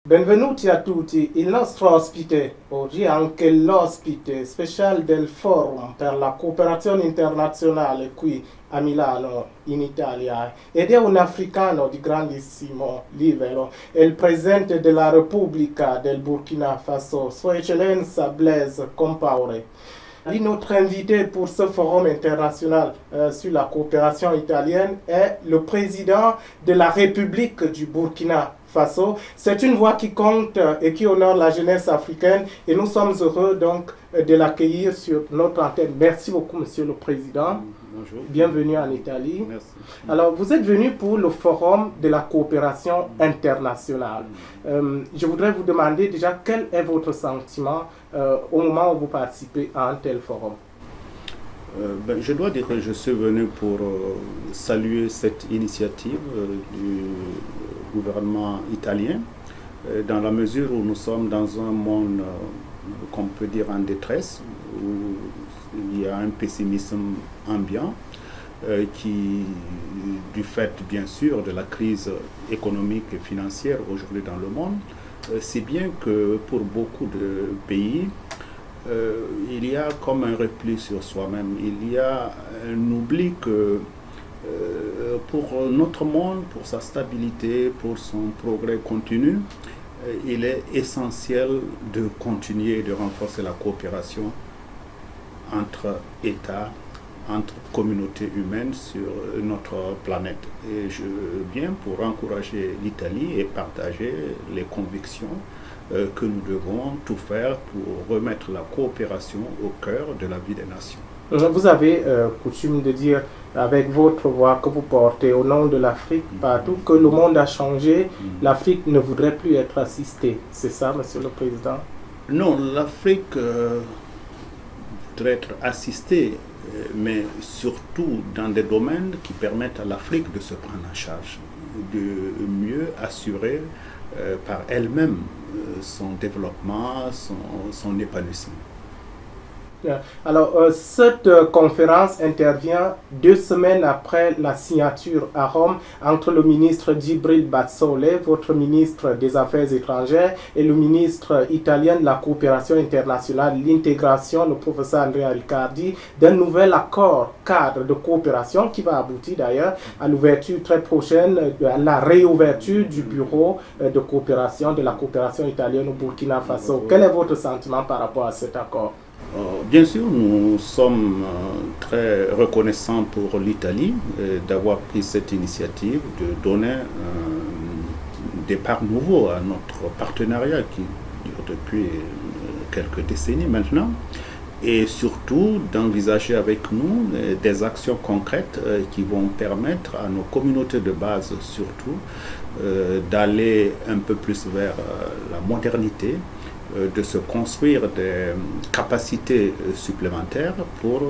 Benvenuti a tutti, il nostro ospite oggi è anche l'ospite speciale del Forum per la cooperazione internazionale qui a Milano, in Italia, ed è un africano di grandissimo livello, è il presidente della Repubblica del Burkina Faso, Sua Eccellenza Blaise Compaoré. Notre invité pour ce forum international sur la coopération italienne est le président de la République du Burkina Faso. C'est une voix qui compte et qui honore la jeunesse africaine et nous sommes heureux donc de l'accueillir sur notre antenne. Merci beaucoup, Monsieur le Président. Bonjour. Bienvenue en Italie. Merci. Alors, vous êtes venu pour le forum de la coopération internationale. Je voudrais vous demander déjà quel est votre sentiment au moment où vous participez à un tel forum. Je dois dire que je suis venu pour saluer cette initiative du gouvernement italien, dans la mesure où nous sommes dans un monde qu'on peut dire en détresse, où il y a un pessimisme ambiant qui, du fait bien sûr de la crise économique et financière aujourd'hui dans le monde, si bien que pour beaucoup de pays, il y a comme un repli sur soi-même. Il y a un oubli que pour notre monde, pour sa stabilité, pour son progrès continu, il est essentiel de continuer et de renforcer la coopération entre États, entre communautés humaines sur notre planète. Et je viens pour encourager l'Italie et partager les convictions que nous devons tout faire pour remettre la coopération au cœur de la vie des nations. Vous avez coutume de dire avec votre voix que vous portez au nom de l'Afrique partout que le monde a changé, l'Afrique ne voudrait plus être assistée. C'est ça, Monsieur le Président? Non, l'Afrique voudrait être assistée, mais surtout dans des domaines qui permettent à l'Afrique de se prendre en charge, de mieux assurer par elle-même son développement, son épanouissement. Alors, cette conférence intervient 2 semaines après la signature à Rome entre le ministre Djibril Bazzole, votre ministre des Affaires étrangères, et le ministre italien de la coopération internationale, l'intégration, le professeur Andrea Riccardi, d'un nouvel accord cadre de coopération qui va aboutir d'ailleurs à l'ouverture très prochaine, à la réouverture du bureau de coopération de la coopération italienne au Burkina Faso. Quel est votre sentiment par rapport à cet accord? Bien sûr, nous sommes très reconnaissants pour l'Italie d'avoir pris cette initiative, de donner un départ nouveau à notre partenariat qui dure depuis quelques décennies maintenant, et surtout d'envisager avec nous des actions concrètes qui vont permettre à nos communautés de base surtout d'aller un peu plus vers la modernité, de se construire des capacités supplémentaires pour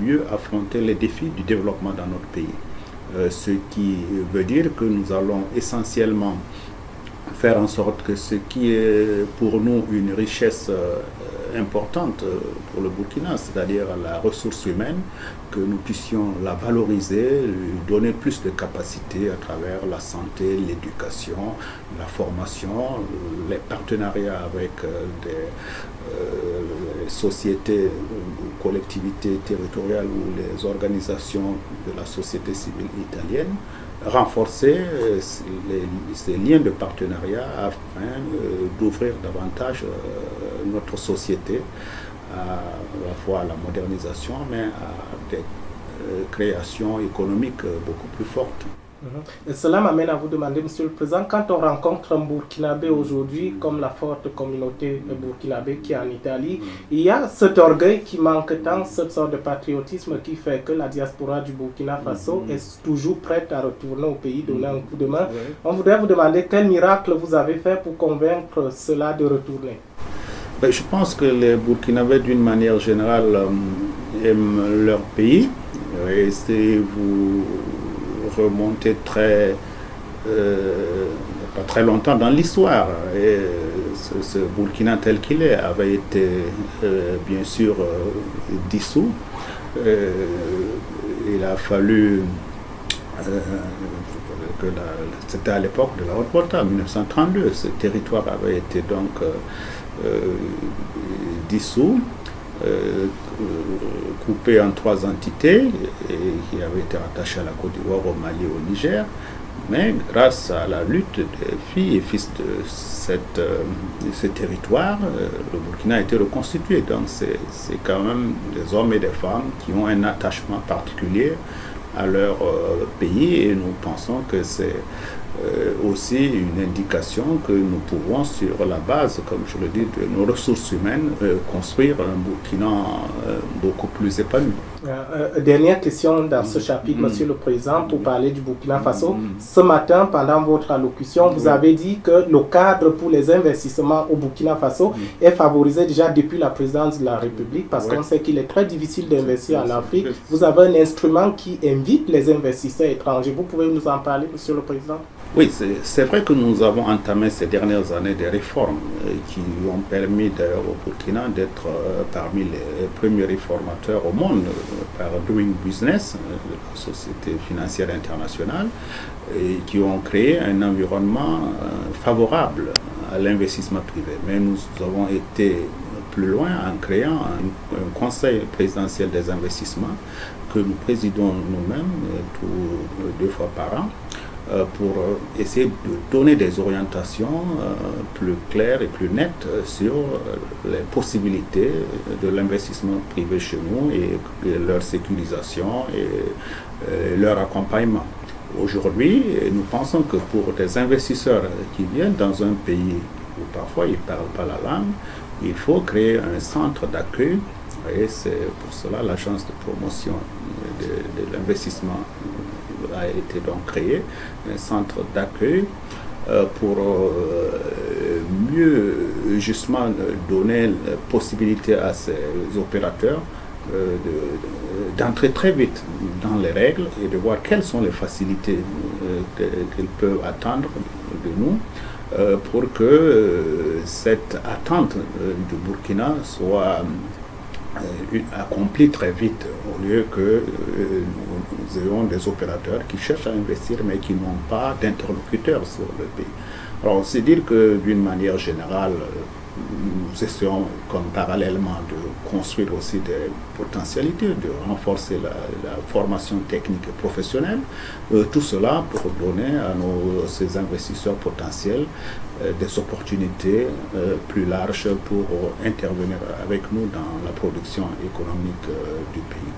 mieux affronter les défis du développement dans notre pays. Ce qui veut dire que nous allons essentiellement faire en sorte que ce qui est pour nous une richesse importante pour le Burkina, c'est-à-dire la ressource humaine, que nous puissions la valoriser, lui donner plus de capacités à travers la santé, l'éducation, la formation, les partenariats avec des sociétés ou collectivités territoriales ou les organisations de la société civile italienne, renforcer ces liens de partenariat afin d'ouvrir davantage notre société à la fois à la modernisation, mais à des créations économiques beaucoup plus fortes. Et cela m'amène à vous demander, Monsieur le Président, quand on rencontre un Burkinabé aujourd'hui, comme la forte communauté burkinabé qui est en Italie, il y a cet orgueil qui manque tant, cette sorte de patriotisme qui fait que la diaspora du Burkina Faso est toujours prête à retourner au pays, donner un coup de main. On voudrait vous demander quel miracle vous avez fait pour convaincre cela de retourner. Je pense que les Burkinabés, d'une manière générale, aiment leur pays. Et si vous remontez pas très longtemps dans l'histoire, et ce Burkina tel qu'il est avait été bien sûr dissous. Il a fallu C'était à l'époque de la Haute-Volta, en 1932. Ce territoire avait été donc dissous, coupé en 3 entités, et qui avaient été rattachées à la Côte d'Ivoire, au Mali et au Niger. Mais grâce à la lutte des filles et fils de ce territoire, le Burkina a été reconstitué. Donc c'est quand même des hommes et des femmes qui ont un attachement particulier à leur pays, et nous pensons que c'est aussi une indication que nous pouvons, sur la base, comme je le dis, de nos ressources humaines, construire un Burkina beaucoup plus épanoui. Dernière question dans ce chapitre, Monsieur le Président, pour parler du Burkina Faso. Ce matin, pendant votre allocution, vous avez dit que le cadre pour les investissements au Burkina Faso est favorisé déjà depuis la présidence de la République, parce qu'on sait qu'il est très difficile d'investir en Afrique. Vous avez un instrument qui invite les investisseurs étrangers. Vous pouvez nous en parler, Monsieur le Président? Oui, c'est vrai que nous avons entamé ces dernières années des réformes qui ont permis d'ailleurs au Burkina d'être parmi les premiers réformateurs au monde par Doing Business, la société financière internationale, et qui ont créé un environnement favorable à l'investissement privé. Mais nous avons été plus loin en créant un conseil présidentiel des investissements que nous présidons nous-mêmes 2 fois par an, pour essayer de donner des orientations plus claires et plus nettes sur les possibilités de l'investissement privé chez nous, et leur sécurisation et leur accompagnement. Aujourd'hui, nous pensons que pour des investisseurs qui viennent dans un pays où parfois ils ne parlent pas la langue, il faut créer un centre d'accueil, et c'est pour cela l'agence de promotion de l'investissement a été donc créé, un centre d'accueil pour mieux justement donner la possibilité à ces opérateurs d'entrer très vite dans les règles et de voir quelles sont les facilités qu'ils peuvent attendre de nous, pour que cette attente du Burkina soit accompli très vite, au lieu que nous ayons des opérateurs qui cherchent à investir mais qui n'ont pas d'interlocuteurs sur le pays. Alors c'est dire que d'une manière générale, nous essayons comme parallèlement de construire aussi des potentialités, de renforcer la formation technique et professionnelle, tout cela pour donner à ces investisseurs potentiels des opportunités plus larges pour intervenir avec nous dans la production économique du pays.